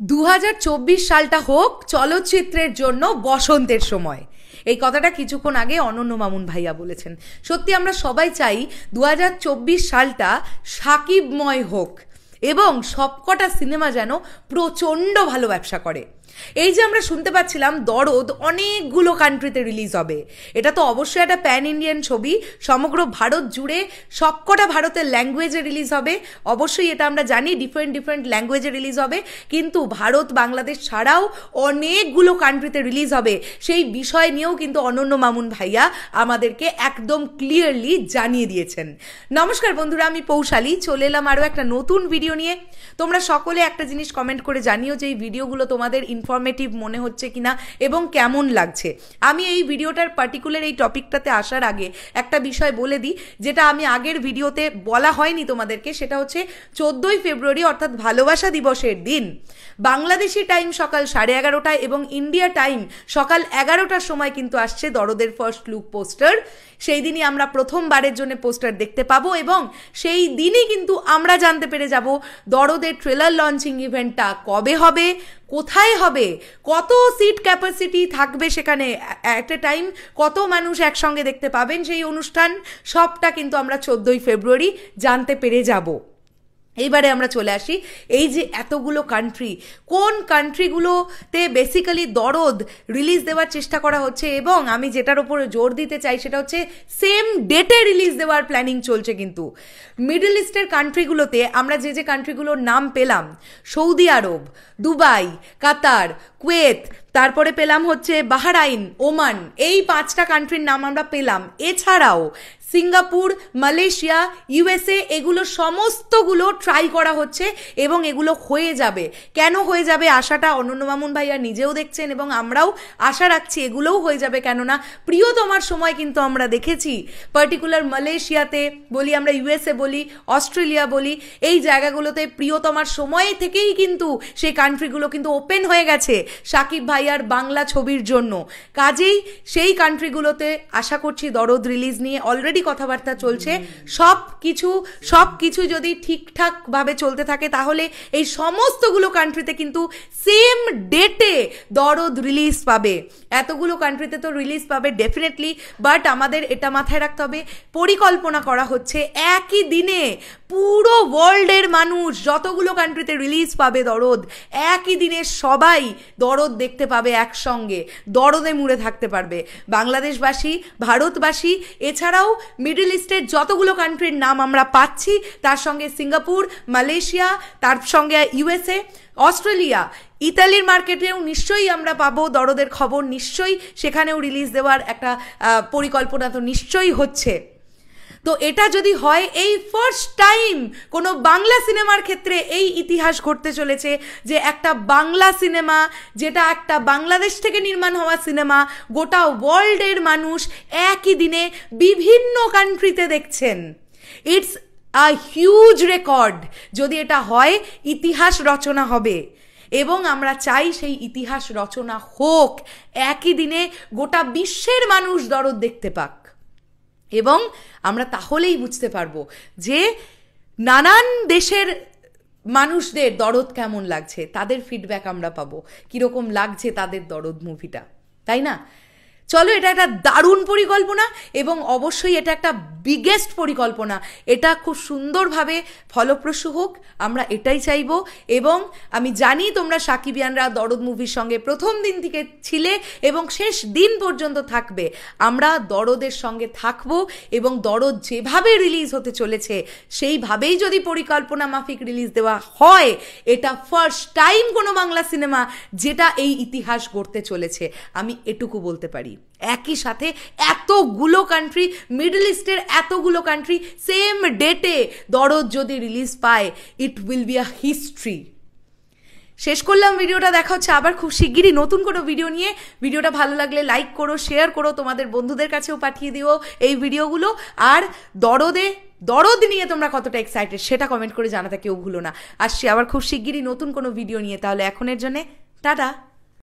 2024 সালটা হোক চলচ্চিত্রের জন্য বসন্তের সময়। এই কথাটা কিছুক্ষণ আগে অনন্য মামুন ভাইয়া বলেছেন। সত্যি আমরা সবাই চাই 2024 সালটা সাকিবময় হোক এবং সবকটা সিনেমা যেন প্রচণ্ড ভালো ব্যবসা করে। এই যে আমরা শুনতে পাচ্ছিলাম দরদ অনেকগুলো কান্ট্রিতে রিলিজ হবে, এটা তো অবশ্যই একটা প্যান ইন্ডিয়ান ছবি, সমগ্র ভারত জুড়ে সবকটা ভারতের ল্যাঙ্গুয়েজে রিলিজ হবে। অবশ্যই এটা আমরা জানি ডিফারেন্ট ল্যাঙ্গুয়েজে রিলিজ হবে, কিন্তু ভারত বাংলাদেশ ছাড়াও অনেকগুলো কান্ট্রিতে রিলিজ হবে। সেই বিষয় নিয়েও কিন্তু অনন্য মামুন ভাইয়া আমাদেরকে একদম ক্লিয়ারলি জানিয়ে দিয়েছেন। নমস্কার বন্ধুরা, আমি পৌশালী চলে এলাম আরও একটা নতুন ভিডিও নিয়ে। তোমরা সকলে একটা জিনিস কমেন্ট করে জানিও যে এই ভিডিওগুলো তোমাদের ইনফরমেটিভ মনে হচ্ছে কিনা এবং কেমন লাগছে। আমি এই ভিডিওটার পার্টিকুলার এই টপিকটাতে আসার আগে একটা বিষয় বলে দিই, যেটা আমি আগের ভিডিওতে বলা হয়নি তোমাদেরকে। সেটা হচ্ছে 14ই ফেব্রুয়ারি অর্থাৎ ভালোবাসা দিবসের দিন বাংলাদেশি টাইম সকাল 11:30টায় এবং ইন্ডিয়া টাইম সকাল 11টার সময় কিন্তু আসছে দরদের ফার্স্ট লুক পোস্টার। সেই দিনই আমরা প্রথমবারের জন্য পোস্টার দেখতে পাবো এবং সেই দিনই কিন্তু আমরা জানতে পেরে যাব দরদের ট্রেলার লঞ্চিং ইভেন্টটা কবে হবে, কোথায় হবে, কত সিট ক্যাপাসিটি থাকবে সেখানে, অ্যাট এ টাইম কত মানুষ একসঙ্গে দেখতে পাবেন সেই অনুষ্ঠান, সবটা কিন্তু আমরা 14ই ফেব্রুয়ারি জানতে পেরে যাব। এইবারে আমরা চলে আসি, এই যে এতগুলো কান্ট্রি, কোন কান্ট্রিগুলোতে বেসিক্যালি দরদ রিলিজ দেওয়ার চেষ্টা করা হচ্ছে এবং আমি যেটার ওপরে জোর দিতে চাই সেটা হচ্ছে সেম ডেটে রিলিজ দেওয়ার প্ল্যানিং চলছে। কিন্তু মিডল ইস্টের কান্ট্রিগুলোতে আমরা যে কান্ট্রিগুলোর নাম পেলাম, সৌদি আরব, দুবাই, কাতার, কুয়েত, তারপরে পেলাম হচ্ছে বাহরাইন, ওমান, এই 5টা কান্ট্রির নাম আমরা পেলাম। এছাড়াও সিঙ্গাপুর, মালয়েশিয়া, ইউএসএ, এগুলো সমস্তগুলো ট্রাই করা হচ্ছে এবং এগুলো হয়ে যাবে। কেন হয়ে যাবে আশাটা অনন্য মামুন ভাইয়া নিজেও দেখছেন এবং আমরাও আশা রাখছি এগুলোও হয়ে যাবে। কেননা প্রিয়তমার সময় কিন্তু আমরা দেখেছি পার্টিকুলার মালয়েশিয়াতে বলি, আমরা ইউএসএ বলি, অস্ট্রেলিয়া বলি, এই জায়গাগুলোতে প্রিয়তমার সময় থেকেই কিন্তু সেই কান্ট্রিগুলো কিন্তু ওপেন হয়ে গেছে সাকিব ভাইয়ার বাংলা ছবির জন্য। কাজেই সেই কান্ট্রিগুলোতে আশা করছি দরদ রিলিজ নিয়ে অলরেডি কথাবার্তা চলছে। সব কিছু যদি ঠিকঠাকভাবে চলতে থাকে তাহলে এই সমস্তগুলো কান্ট্রিতে কিন্তু সেম ডেটে দরদ রিলিজ পাবে। এতগুলো কান্ট্রিতে তো রিলিজ পাবে ডেফিনেটলি, বাট আমাদের এটা মাথায় রাখতে হবে পরিকল্পনা করা হচ্ছে একই দিনে পুরো ওয়ার্ল্ডের মানুষ যতগুলো কান্ট্রিতে রিলিজ পাবে দরদ, একই দিনে সবাই দরদ দেখতে পাবে একসঙ্গে, দরদে মুড়ে থাকতে পারবে বাংলাদেশবাসী, ভারতবাসী, এছাড়াও মিডল ইস্টের যতগুলো কান্ট্রির নাম আমরা পাচ্ছি তার সঙ্গে সিঙ্গাপুর, মালয়েশিয়া, তার সঙ্গে ইউএসএ, অস্ট্রেলিয়া, ইতালির মার্কেটেও নিশ্চয়ই আমরা পাবো দরদের খবর, নিশ্চয়ই সেখানেও রিলিজ দেওয়ার একটা পরিকল্পনা তো নিশ্চয়ই হচ্ছে। তো এটা যদি হয়, এই ফার্স্ট টাইম কোনো বাংলা সিনেমার ক্ষেত্রে এই ইতিহাস ঘটতে চলেছে যে একটা বাংলা সিনেমা, যেটা একটা বাংলাদেশ থেকে নির্মাণ হওয়া সিনেমা, গোটা ওয়ার্ল্ডের মানুষ একই দিনে বিভিন্ন কান্ট্রিতে দেখছেন। It's a huge record. যদি এটা হয় ইতিহাস রচনা হবে এবং আমরা চাই সেই ইতিহাস রচনা হোক, একই দিনে গোটা বিশ্বের মানুষ দরদ দেখতে পাক এবং আমরা তাহলেই বুঝতে পারবো যে নানান দেশের মানুষদের দরদ কেমন লাগছে, তাদের ফিডব্যাক আমরা পাবো কীরকম লাগছে তাদের দরদ মুভিটা, তাই না? চলো, এটা একটা দারুণ পরিকল্পনা এবং অবশ্যই এটা একটা বিগেস্ট পরিকল্পনা। এটা খুব সুন্দরভাবে ফলপ্রসূ হোক, আমরা এটাই চাইব। এবং আমি জানি তোমরা সাকিবিয়ানরা দরদ মুভির সঙ্গে প্রথম দিন থেকে ছিলে এবং শেষ দিন পর্যন্ত থাকবে। আমরা দরদের সঙ্গে থাকব এবং দরদ যেভাবে রিলিজ হতে চলেছে সেইভাবেই যদি পরিকল্পনা মাফিক রিলিজ দেওয়া হয়, এটা ফার্স্ট টাইম কোনো বাংলা সিনেমা যেটা এই ইতিহাস গড়তে চলেছে, আমি এটুকু বলতে পারি। একই সাথে এতগুলো কান্ট্রি, মিডল ইস্টের এতগুলো কান্ট্রি সেম ডেটে দরদ যদি রিলিজ পায়, it will be a history. শেষ করলাম ভিডিওটা, দেখা হচ্ছে আবার খুব শিগগিরই নতুন কোনো ভিডিও নিয়ে। ভিডিওটা ভালো লাগলে লাইক করো, শেয়ার করো, তোমাদের বন্ধুদের কাছেও পাঠিয়ে দিও এই ভিডিওগুলো। আর দরদ নিয়ে তোমরা কতটা এক্সাইটেড সেটা কমেন্ট করে জানাতে কেউ ভুলো না। আসছি আবার খুব শিগগিরই নতুন কোনো ভিডিও নিয়ে। তাহলে এখনের জন্যে টাটা।